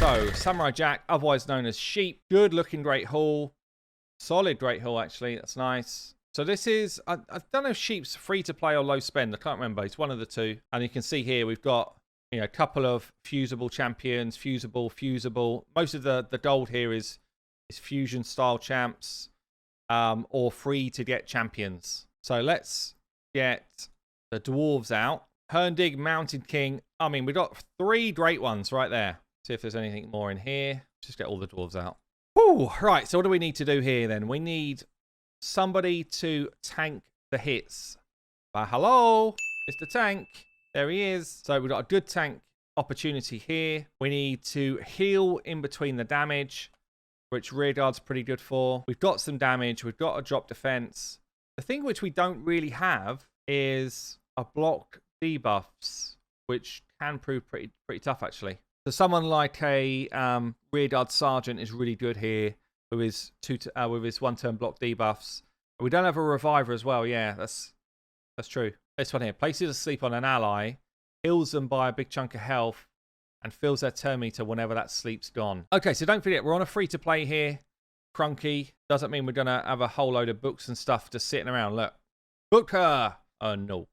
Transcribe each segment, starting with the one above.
So, Samurai Jack, otherwise known as Sheep. Good looking Great Hall. Solid Great Hall, actually. That's nice. So this is, I don't know if Sheep's free to play or low spend. I can't remember. It's one of the two. And you can see here we've got, you know, a couple of fusible champions. Fusible. Most of the gold here is fusion style champs or free to get champions. So let's get the dwarves out. Herndig, Mountain King. I mean, we've got 3 great ones right there. See if there's anything more in here. Just get all the dwarves out. Whew, right, so what do we need to do here then? We need somebody to tank the hits. Hello, Mr. Tank. There he is. So we've got a good tank opportunity here. We need to heal in between the damage, which rearguard's pretty good for. We've got some damage. We've got a drop defense. The thing which we don't really have is a block debuffs, which can prove pretty tough actually. So someone like a rearguard sergeant is really good here with his one-turn block debuffs. We don't have a reviver as well. Yeah, that's true. This one here places a sleep on an ally, heals them by a big chunk of health, and fills their turn meter whenever that sleep's gone. Okay, so don't forget we're on a free-to-play here. Crunky doesn't mean we're gonna have a whole load of books and stuff just sitting around. Look, Booker. Oh no,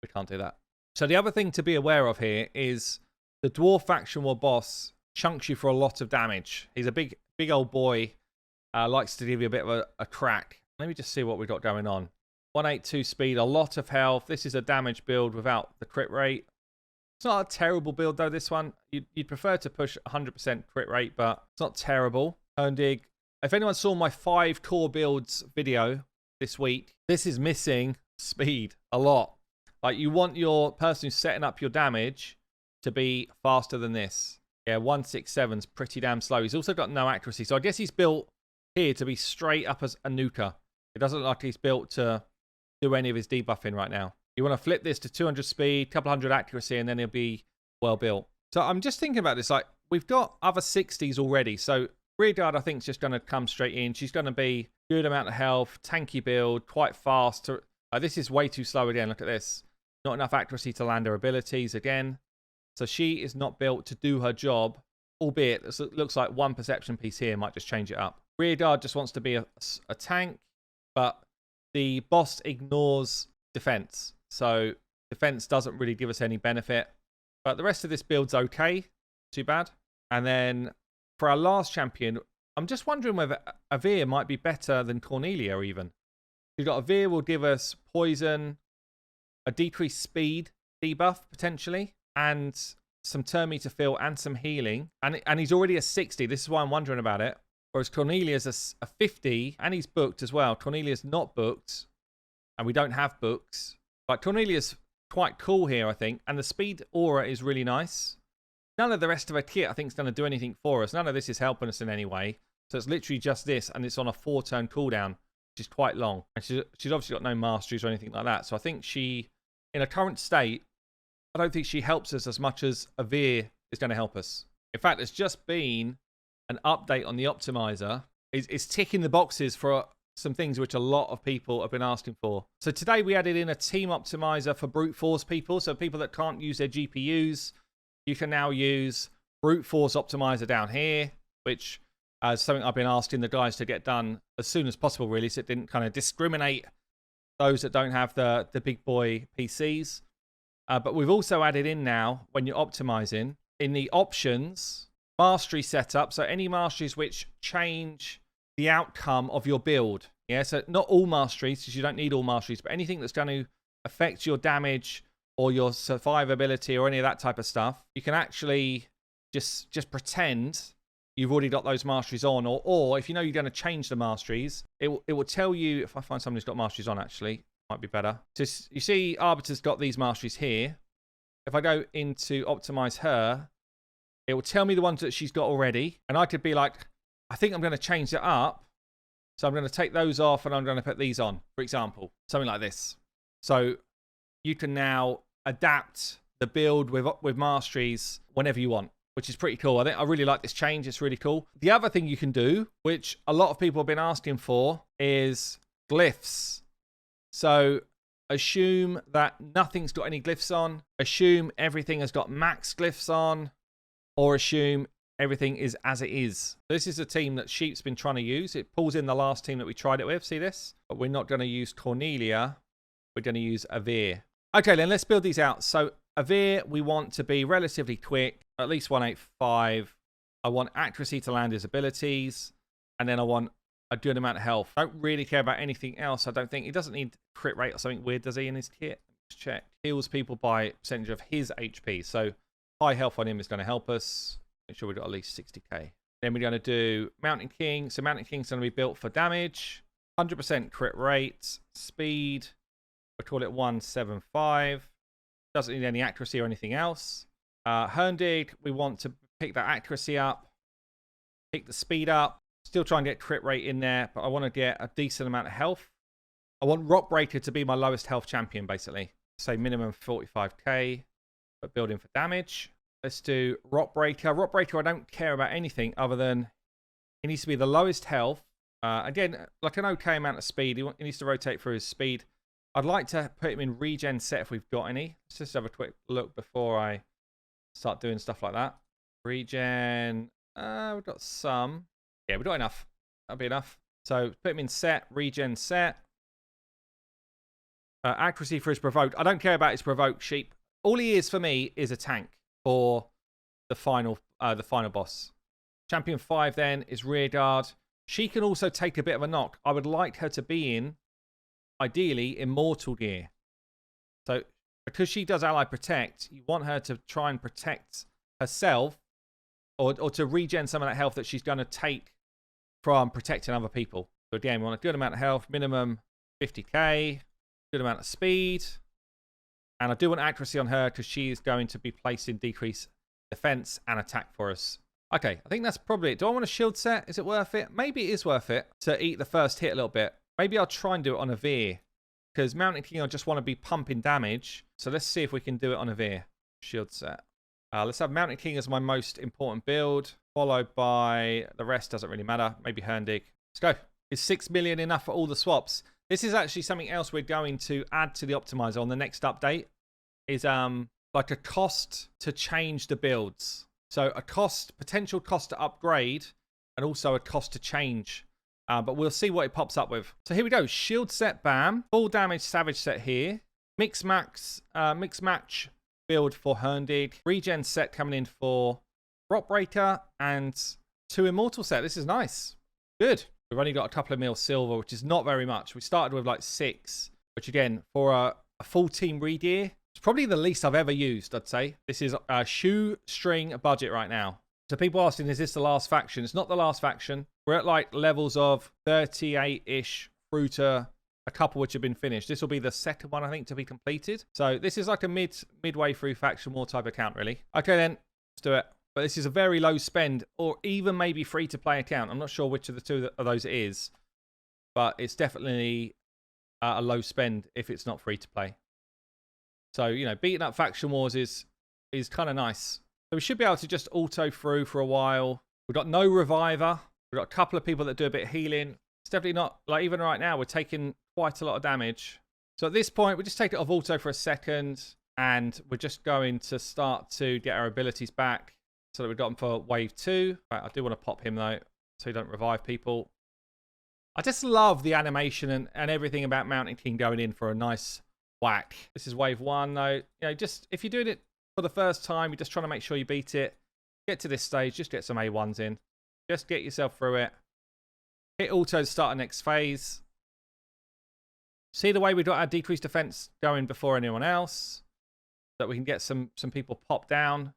we can't do that. So the other thing to be aware of here is the dwarf faction war boss chunks you for a lot of damage. He's a big old boy. Likes to give you a bit of a crack. Let me just see what we've got going on. 182 speed, a lot of health. This is a damage build without the crit rate. It's not a terrible build though, this one. You'd prefer to push 100% crit rate, but it's not terrible. Herndig. If anyone saw my 5 core builds video this week, this is missing speed a lot. Like, you want your person who's setting up your damage to be faster than this. Yeah, 167's pretty damn slow. He's also got no accuracy. So I guess he's built here to be straight up as a nuker. It doesn't look like he's built to do any of his debuffing right now. You want to flip this to 200 speed, couple hundred accuracy, and then he'll be well built. So I'm just thinking about this. Like, we've got other 60s already. So rearguard, I think, is just going to come straight in. She's going to be good amount of health, tanky build, quite fast. This is way too slow again. Look at this. Not enough accuracy to land her abilities again. So she is not built to do her job, albeit it looks like one perception piece here might just change it up. Rearguard just wants to be a tank, but the boss ignores defense. So defense doesn't really give us any benefit. But the rest of this build's okay. Too bad. And then for our last champion, I'm just wondering whether Avir might be better than Cornelia even. We've got Avir will give us poison, a decreased speed debuff potentially, and some turn meter fill and some healing. And he's already a 60. This is why I'm wondering about it. Whereas Cornelia's a 50, and he's booked as well. Cornelia's not booked, and we don't have books. But Cornelia's quite cool here, I think. And the speed aura is really nice. None of the rest of her kit, I think, is going to do anything for us. None of this is helping us in any way. So it's literally just this, and it's on a 4-turn cooldown, which is quite long. And she's obviously got no masteries or anything like that. So I think she, in her current state, I don't think she helps us as much as Avir is going to help us. In fact, it's just been an update on the optimizer. It's ticking the boxes for some things which a lot of people have been asking for. So today we added in a team optimizer for brute force people. So people that can't use their GPUs, you can now use brute force optimizer down here, which is something I've been asking the guys to get done as soon as possible, really, so it didn't kind of discriminate those that don't have the big boy PCs. But we've also added in now, when you're optimizing, in the options, mastery setup. So any masteries which change the outcome of your build. Yeah, so not all masteries, because you don't need all masteries, but anything that's going to affect your damage or your survivability or any of that type of stuff, you can actually just pretend you've already got those masteries on. Or if you know you're going to change the masteries, it will tell you, if I find someone who's got masteries on actually, might be better. So you see Arbiter's got these masteries here. If I go into optimize her, it will tell me the ones that she's got already. And I could be like, I think I'm going to change it up. So I'm going to take those off and I'm going to put these on, for example. Something like this. So you can now adapt the build with masteries whenever you want, which is pretty cool. I really like this change. It's really cool. The other thing you can do, which a lot of people have been asking for, is glyphs. So assume that nothing's got any glyphs on. Assume everything has got max glyphs on. Or assume everything is as it is. This is a team that Sheep's been trying to use. It pulls in the last team that we tried it with. See this? But we're not going to use Cornelia. We're going to use Avir. Okay, then let's build these out. So Avir, we want to be relatively quick, at least 185. I want accuracy to land his abilities. And then I want a good amount of health. I don't really care about anything else. I don't think. He doesn't need crit rate or something weird, does he, in his kit? Let's check. Heals people by percentage of his HP. So high health on him is going to help us. Make sure we've got at least 60k. Then we're going to do Mountain King. So Mountain King's going to be built for damage. 100% crit rate. Speed. We'll call it 175. Doesn't need any accuracy or anything else. Herndig, we want to pick that accuracy up. Pick the speed up. Still try and get crit rate in there, but I want to get a decent amount of health. I want Rockbreaker to be my lowest health champion, basically. Say minimum 45k, but building for damage. Let's do Rockbreaker. Rockbreaker, I don't care about anything other than he needs to be the lowest health. Again, like an okay amount of speed. He needs to rotate through his speed. I'd like to put him in regen set if we've got any. Let's just have a quick look before I start doing stuff like that. Regen, we've got some. Yeah, we've got enough. That'll be enough. So put him in set, regen set. Accuracy for his provoke. I don't care about his provoke, Sheep. All he is for me is a tank for the final boss. Champion 5 then is rear guard. She can also take a bit of a knock. I would like her to be in, ideally, immortal gear. So because she does ally protect, you want her to try and protect herself or to regen some of that health that she's going to take from protecting other people. So again, we want a good amount of health, minimum 50k, good amount of speed. And I do want accuracy on her because she is going to be placed in decreased defense and attack for us. Okay, I think that's probably it. Do I want a shield set? Is it worth it? Maybe it is worth it to eat the first hit a little bit. Maybe I'll try and do it on a Veer. Because Mountain King, I just want to be pumping damage. So let's see if we can do it on a Veer. Shield set. Let's have Mountain King as my most important build. Followed by the rest, doesn't really matter. Maybe Herndig. Let's go. Is 6 million enough for all the swaps? This is actually something else we're going to add to the optimizer on the next update. Is like a cost to change the builds. So a cost, potential cost to upgrade, and also a cost to change. But we'll see what it pops up with. So here we go. Shield set, bam. Full damage savage set here. Mix match build for Herndig. Regen set coming in for Rockbreaker. And 2 immortal set. This is nice. Good. We've only got a couple of mil silver, which is not very much. We started with like 6. Which again, for a full team regear, it's probably the least I've ever used, I'd say. This is a shoestring budget right now. So people asking, is this the last faction? It's not the last faction. We're at like levels of 38-ish through to a couple which have been finished. This will be the second one, I think, to be completed. So this is like a midway through faction war type account, really. Okay, then. Let's do it. But this is a very low spend or even maybe free-to-play account. I'm not sure which of the two of those it is. But it's definitely a low spend if it's not free-to-play. So, you know, beating up faction wars is kind of nice. So we should be able to just auto through for a while. We've got no reviver. We've got a couple of people that do a bit of healing. It's definitely not, like even right now, we're taking quite a lot of damage. So at this point, we just take it off auto for a second. And we're just going to start to get our abilities back. So that we've got them for wave 2. Right, I do want to pop him though, so you don't revive people. I just love the animation and everything about Mountain King going in for a nice whack. This is wave 1 though. You know, just if you're doing it for the first time, you're just trying to make sure you beat it. Get to this stage, just get some A1s in. Just get yourself through it. Hit auto to start the next phase. See the way we've got our decreased defense going before anyone else. So that we can get some people popped down.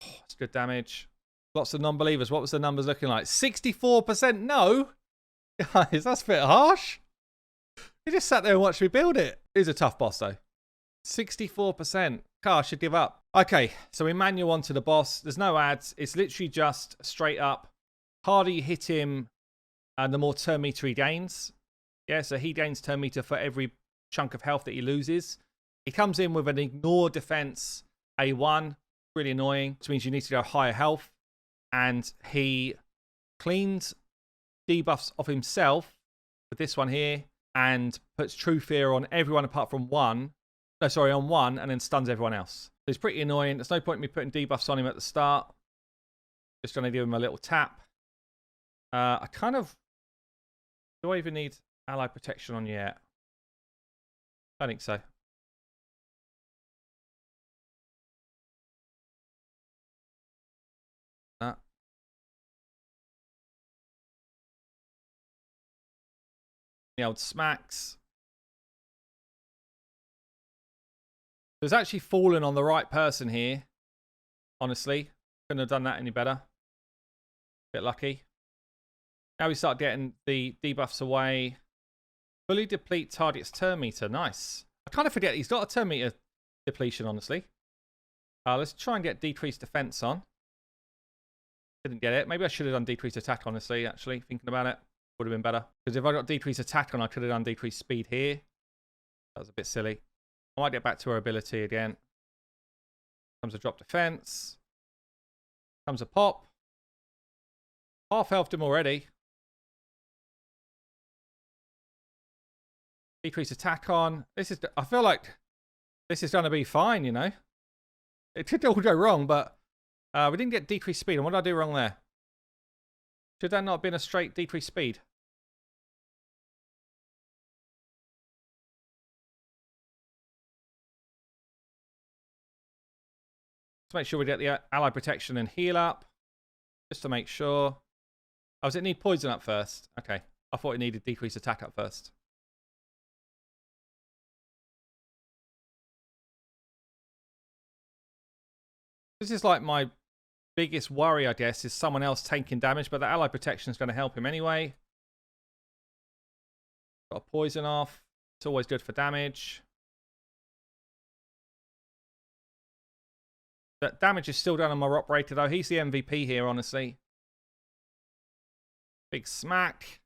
Oh, that's good damage. Lots of non-believers. What was the numbers looking like? 64% no? Guys, that's a bit harsh. You just sat there and watched me build it. It is a tough boss though. 64%. Car, I should give up. Okay, so we manual onto the boss. There's no ads. It's literally just straight up. Harder you hit him, and the more turn meter he gains. Yeah, so he gains turn meter for every chunk of health that he loses. He comes in with an ignore defense A1. Really annoying, which means you need to go higher health. And he cleans debuffs of himself with this one here and puts True Fear on everyone apart from one. No, sorry, on one, and then stuns everyone else. So it's pretty annoying. There's no point in me putting debuffs on him at the start. Just going to give him a little tap. I kind of... Do I even need ally protection on yet? I think so. That. The old smacks. There's actually fallen on the right person here. Honestly. Couldn't have done that any better. Bit lucky. Now we start getting the debuffs away. Fully deplete target's turn meter. Nice. I kind of forget he's got a turn meter depletion, honestly. Let's try and get decreased defense on. Didn't get it. Maybe I should have done decreased attack, honestly, actually, thinking about it. Would have been better. Because if I got decreased attack on, I could have done decreased speed here. That was a bit silly. I might get back to her ability again. Comes a drop defense. Comes a pop. Half healthed him already. Decrease attack on. This is. I feel like this is going to be fine, you know. It could all go wrong, but we didn't get decreased speed. And what did I do wrong there? Should that not have been a straight decreased speed? Let's make sure we get the ally protection and heal up. Just to make sure. Oh, does it need poison up first? Okay. I thought it needed decreased attack up first. This is like my biggest worry, I guess, is someone else taking damage, but the ally protection is going to help him anyway. Got a poison off. It's always good for damage. That damage is still done on my operator, though. He's the MVP here, honestly. Big smack.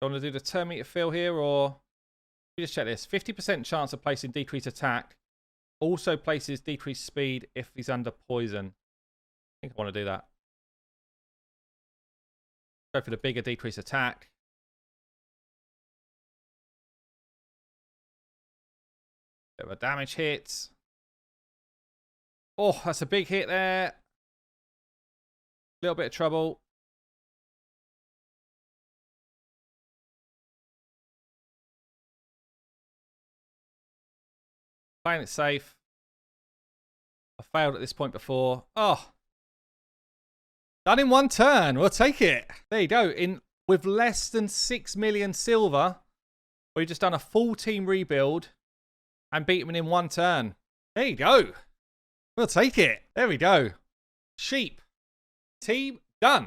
Do you want to do the turn meter fill here, or... Let me just check this. 50% chance of placing decreased attack. Also places decreased speed if he's under poison. I think I want to do that. Go for the bigger decreased attack. Bit of a damage hit. Oh, that's a big hit there. Little bit of trouble. Playing it safe. I failed at this point before. Oh. Done in one turn. We'll take it. There you go. With less than 6 million silver, we've just done a full team rebuild and beat him in one turn. There you go. We'll take it. There we go. Sheep. Team done.